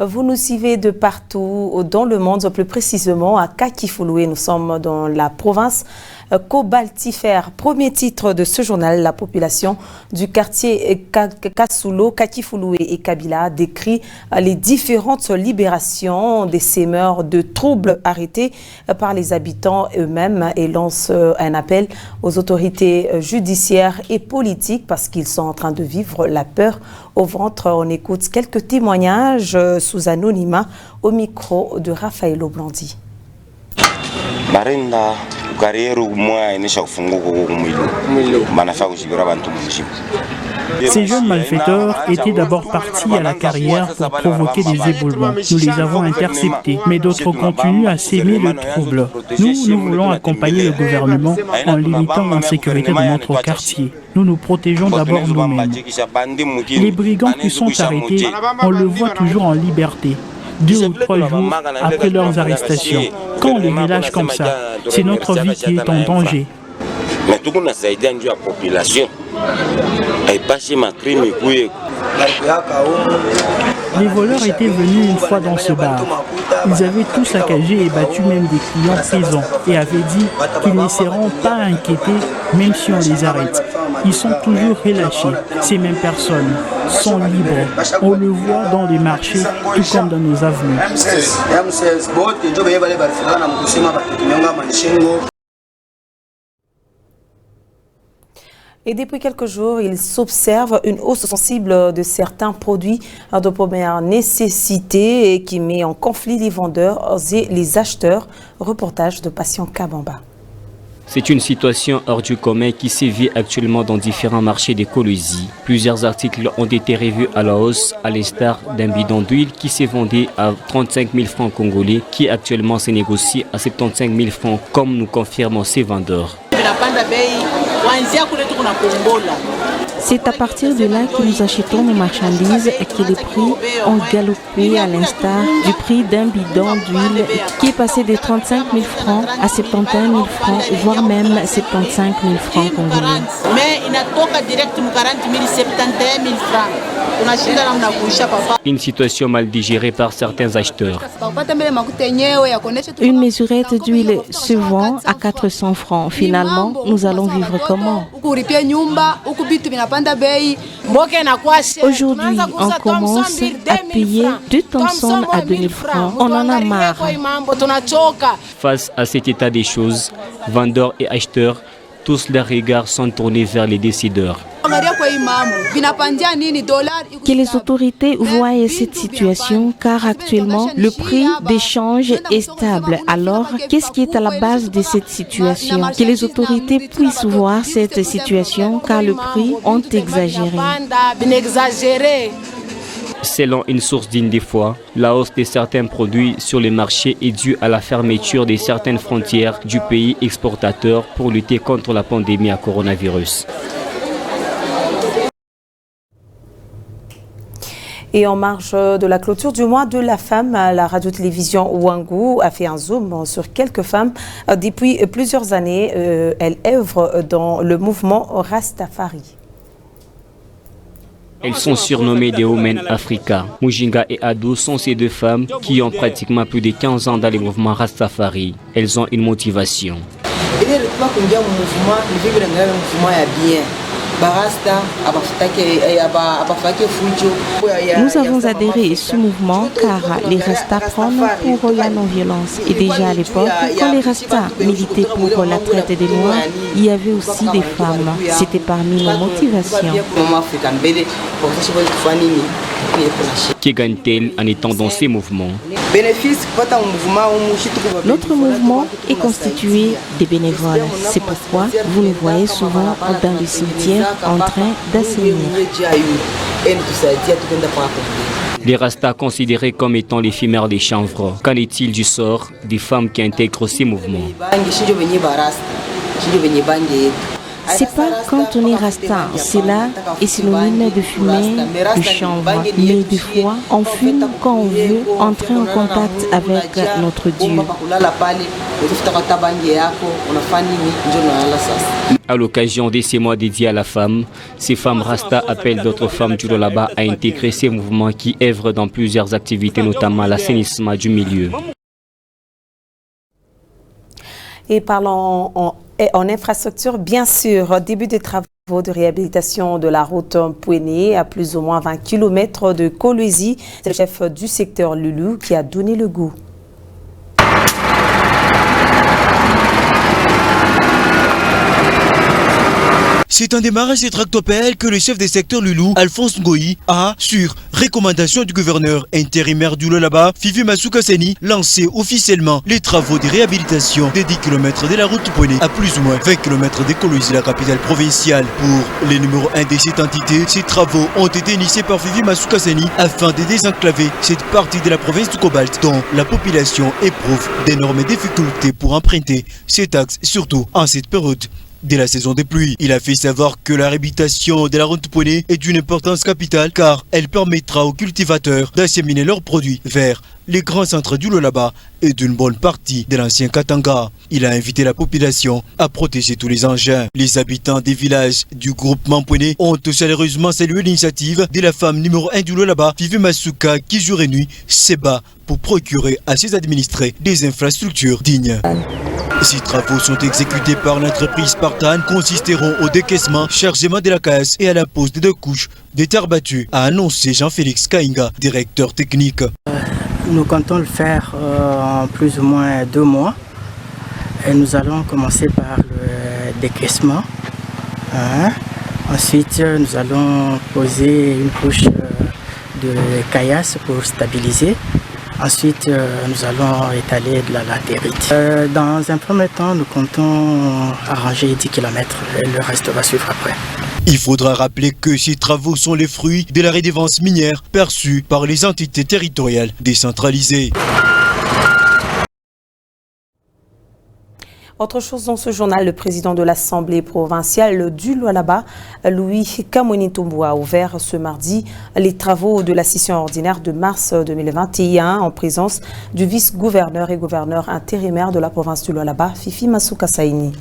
Vous nous suivez de partout dans le monde, plus précisément à Kakifouloué. Nous sommes dans la province cobaltifère. Premier titre de ce journal, la population du quartier Kasoulo, Kakifouloué et Kabila décrit les différentes libérations des semeurs de troubles arrêtés par les habitants eux-mêmes et lance un appel aux autorités judiciaires et politiques parce qu'ils sont en train de vivre la peur au ventre. On écoute quelques témoignages sous anonymat au micro de Raphaël Oblandi. Ces jeunes malfaiteurs étaient d'abord partis à la carrière pour provoquer des éboulements. Nous les avons interceptés, mais d'autres continuent à s'aimer le trouble. Nous voulons accompagner le gouvernement en limitant l'insécurité de notre quartier. Nous nous protégeons d'abord nous-mêmes. Les brigands qui sont arrêtés, on le voit toujours en liberté. 2 ou 3 jours après leurs arrestations. Quand on les relâche comme ça, c'est notre vie qui est en danger. Les voleurs étaient venus une fois dans ce bar. Ils avaient tout saccagé et battu même des clients présents et avaient dit qu'ils ne seront pas inquiétés même si on les arrête. Ils sont toujours relâchés. Ces mêmes personnes sont libres. On le voit dans les marchés tout comme dans nos avenues. Et depuis quelques jours, il s'observe une hausse sensible de certains produits de première nécessité et qui met en conflit les vendeurs et les acheteurs. Reportage de Patient Kabamba. C'est une situation hors du commun qui sévit actuellement dans différents marchés d'écologie. Plusieurs articles ont été revus à la hausse, à l'instar d'un bidon d'huile qui s'est vendu à 35 000 francs congolais, qui actuellement se négocie à 75 000 francs, comme nous confirment ces vendeurs. C'est à partir de là que nous achetons nos marchandises et que les prix ont galopé à l'instar du prix d'un bidon d'huile qui est passé de 35 000 francs à 71 000 francs, voire même 75 000 francs congolais. Mais il n'a pas direct 40 000, 71 000 francs. Une situation mal digérée par certains acheteurs. Une mesurette d'huile se vend à 400 francs. Finalement, nous allons vivre comment? Aujourd'hui, on commence à payer 2 tonnes à 2 000 francs. On en a marre. Face à cet état des choses, vendeurs et acheteurs, tous leurs regards sont tournés vers les décideurs. Que les autorités voient cette situation car actuellement le prix d'échange est stable. Alors, qu'est-ce qui est à la base de cette situation? Que les autorités puissent voir cette situation car le prix ont exagéré. Selon une source digne des fois, la hausse de certains produits sur les marchés est due à la fermeture de certaines frontières du pays exportateur pour lutter contre la pandémie à coronavirus. Et en marge de la clôture du mois de la femme, la radio-télévision Wangu a fait un zoom sur quelques femmes. Depuis plusieurs années, elles œuvrent dans le mouvement Rastafari. Elles sont surnommées des Women Africa. Mujinga et Adou sont ces 2 femmes qui ont pratiquement plus de 15 ans dans le mouvement Rastafari. Elles ont une motivation. Nous avons adhéré à ce mouvement car les Rastas prennent pour la non-violence. Et déjà à l'époque, quand les Rastas militaient pour la traite des Noirs, il y avait aussi des femmes. C'était parmi nos motivations. Que gagne-t-elle en étant dans ces mouvements? Notre mouvement est constitué de bénévoles. C'est pourquoi vous nous voyez souvent dans le cimetière en train d'assainir. Les Rastas considérés comme étant les femelles des chanvres. Qu'en est-il du sort des femmes qui intègrent ces mouvements? C'est pas quand on est rasta, cela est synonyme de fumée, de chanvre. Mais des fois, on fume quand on veut entrer en contact avec notre Dieu. À l'occasion de ces mois dédiés à la femme, ces femmes Rasta appellent d'autres femmes du Lualaba à intégrer ces mouvements qui œuvrent dans plusieurs activités, notamment l'assainissement du milieu. Et parlons en infrastructure, bien sûr, début des travaux de réhabilitation de la route Mpouéné à plus ou moins 20 km de Kolwezi. C'est le chef du secteur Lulu qui a donné le goût. C'est un démarrage des tractopelles que le chef des secteurs Loulou, Alphonse Ngoï, a, sur recommandation du gouverneur intérimaire du Lualaba, Fifi Massoukaseni, lancé officiellement les travaux de réhabilitation des 10 km de la route Mpouéné à plus ou moins 20 km de Kolwezi, la capitale provinciale. Pour les numéros 1 de cette entité, ces travaux ont été initiés par Fifi Massoukaseni afin de désenclaver cette partie de la province du Cobalt dont la population éprouve d'énormes difficultés pour emprunter cet axe, surtout en cette période de la saison des pluies. Il a fait savoir que la réhabilitation de la route Mpouéné est d'une importance capitale car elle permettra aux cultivateurs d'acheminer leurs produits vers les grands centres du Lualaba et d'une bonne partie de l'ancien Katanga. Il a invité la population à protéger tous les engins. Les habitants des villages du groupement Mpouéné ont chaleureusement salué l'initiative de la femme numéro 1 du Lualaba, Fifi Masuka, qui jour et nuit se bat pour procurer à ses administrés des infrastructures dignes. Ces travaux sont exécutés par l'entreprise Spartan, consisteront au décaissement, chargement de la caisse et à la pose de 2 couches de terre battue, a annoncé Jean-Félix Kainga, directeur technique. Nous comptons le faire en plus ou moins 2 mois. Et nous allons commencer par le décaissement. Ensuite, nous allons poser une couche de caillasse pour stabiliser. Ensuite, nous allons étaler de la latérite. Dans un premier temps, nous comptons arranger 10 km et le reste va suivre après. Il faudra rappeler que ces travaux sont les fruits de la redevance minière perçue par les entités territoriales décentralisées. Autre chose dans ce journal, le président de l'Assemblée provinciale du Lualaba, Louis Kamweni-Toumbo, a ouvert ce mardi les travaux de la session ordinaire de mars 2021 en présence du vice-gouverneur et gouverneur intérimaire de la province du Lualaba, Fifi Massoukaseni.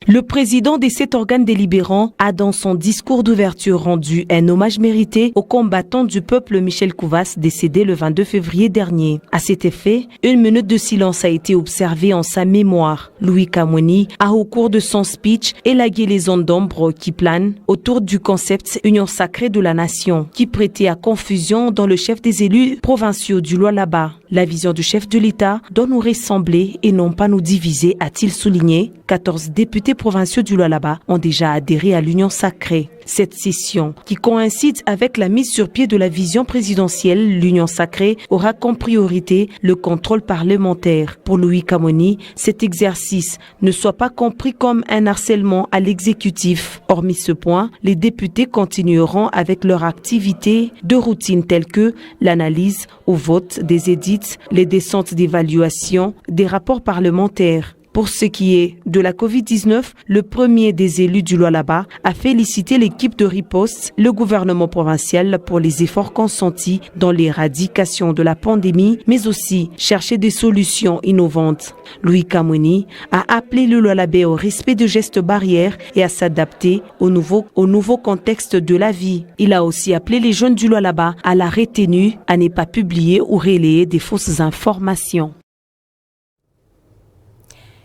Le président de cet organe délibérant a dans son discours d'ouverture rendu un hommage mérité au combattant du peuple Michel Kouvas décédé le 22 février dernier. À cet effet, 1 minute de silence a été observée en sa mémoire. Louis Kamweni a au cours de son speech élagué les ondes d'ombre qui planent autour du concept Union sacrée de la nation qui prêtait à confusion dans le chef des élus provinciaux du Lualaba. La vision du chef de l'État doit nous ressembler et non pas nous diviser, a-t-il souligné. 14 députés provinciaux du Lualaba ont déjà adhéré à l'Union sacrée. Cette session, qui coïncide avec la mise sur pied de la vision présidentielle, l'Union sacrée aura comme priorité le contrôle parlementaire. Pour Louis Kamweni, cet exercice ne soit pas compris comme un harcèlement à l'exécutif. Hormis ce point, les députés continueront avec leur activité de routine telles que l'analyse au vote des édits, les descentes d'évaluation, des rapports parlementaires. Pour ce qui est de la Covid-19, le premier des élus du Lualaba a félicité l'équipe de riposte, le gouvernement provincial pour les efforts consentis dans l'éradication de la pandémie, mais aussi chercher des solutions innovantes. Louis Kamweni a appelé le Lualabais au respect de gestes barrières et à s'adapter au nouveau contexte de la vie. Il a aussi appelé les jeunes du Lualaba à la retenue, à ne pas publier ou relayer des fausses informations.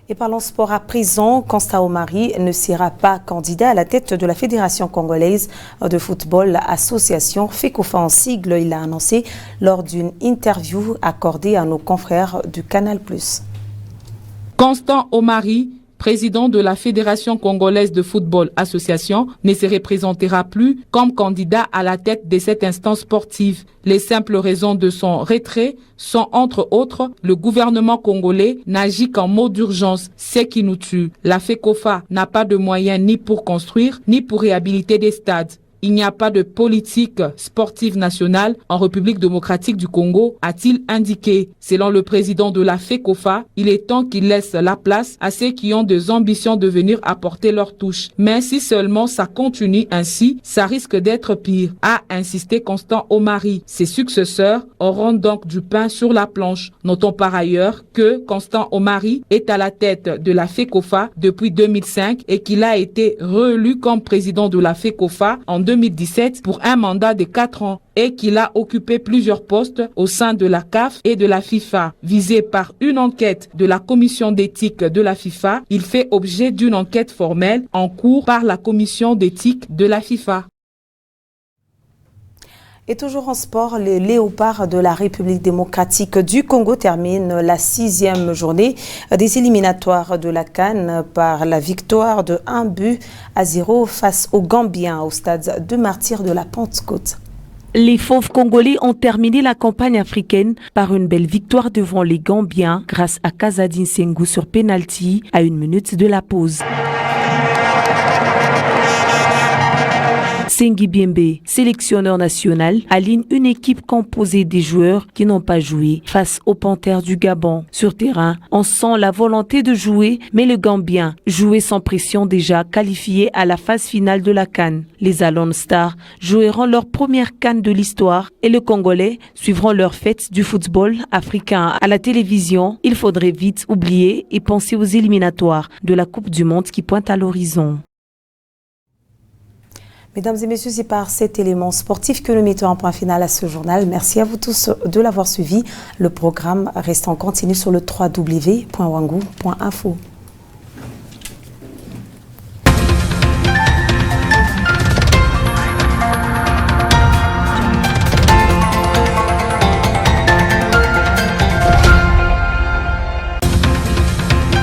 Et parlons sport à présent, Constant Omari ne sera pas candidat à la tête de la Fédération congolaise de football, association FECOFA en sigle. Il l'a annoncé lors d'une interview accordée à nos confrères du Canal+. Constant Omari, président de la Fédération congolaise de football association, ne se représentera plus comme candidat à la tête de cette instance sportive. Les simples raisons de son retrait sont entre autres le gouvernement congolais n'agit qu'en mode d'urgence, ce qui nous tue. La FECOFA n'a pas de moyens ni pour construire ni pour réhabiliter des stades. Il n'y a pas de politique sportive nationale en République démocratique du Congo, a-t-il indiqué. Selon le président de la FECOFA, il est temps qu'il laisse la place à ceux qui ont des ambitions de venir apporter leur touche. Mais si seulement ça continue ainsi, ça risque d'être pire, a insisté Constant Omari. Ses successeurs auront donc du pain sur la planche. Notons par ailleurs que Constant Omari est à la tête de la FECOFA depuis 2005 et qu'il a été réélu comme président de la FECOFA en 2017 pour un mandat de 4 ans et qu'il a occupé plusieurs postes au sein de la CAF et de la FIFA. Visé par une enquête de la commission d'éthique de la FIFA, il fait objet d'une enquête formelle en cours par la commission d'éthique de la FIFA. Et toujours en sport, les Léopards de la République démocratique du Congo terminent la 6e journée des éliminatoires de la CAN par la victoire de 1-0 face aux Gambiens au stade de Martyrs de la Pentecôte. Les Fauves congolais ont terminé la campagne africaine par une belle victoire devant les Gambiens grâce à Kazadi Nsengu sur penalty à 1 minute de la pause. Sengi Biembe, sélectionneur national, aligne une équipe composée des joueurs qui n'ont pas joué face aux Panthères du Gabon. Sur terrain, on sent la volonté de jouer, mais le Gambien jouait sans pression déjà qualifié à la phase finale de la CAN. Les Alon Stars joueront leur première CAN de l'histoire et les Congolais suivront leur fête du football africain à la télévision. Il faudrait vite oublier et penser aux éliminatoires de la Coupe du Monde qui pointent à l'horizon. Mesdames et messieurs, c'est par cet élément sportif que nous mettons un point final à ce journal. Merci à vous tous de l'avoir suivi. Le programme reste en continu sur le www.wangou.info.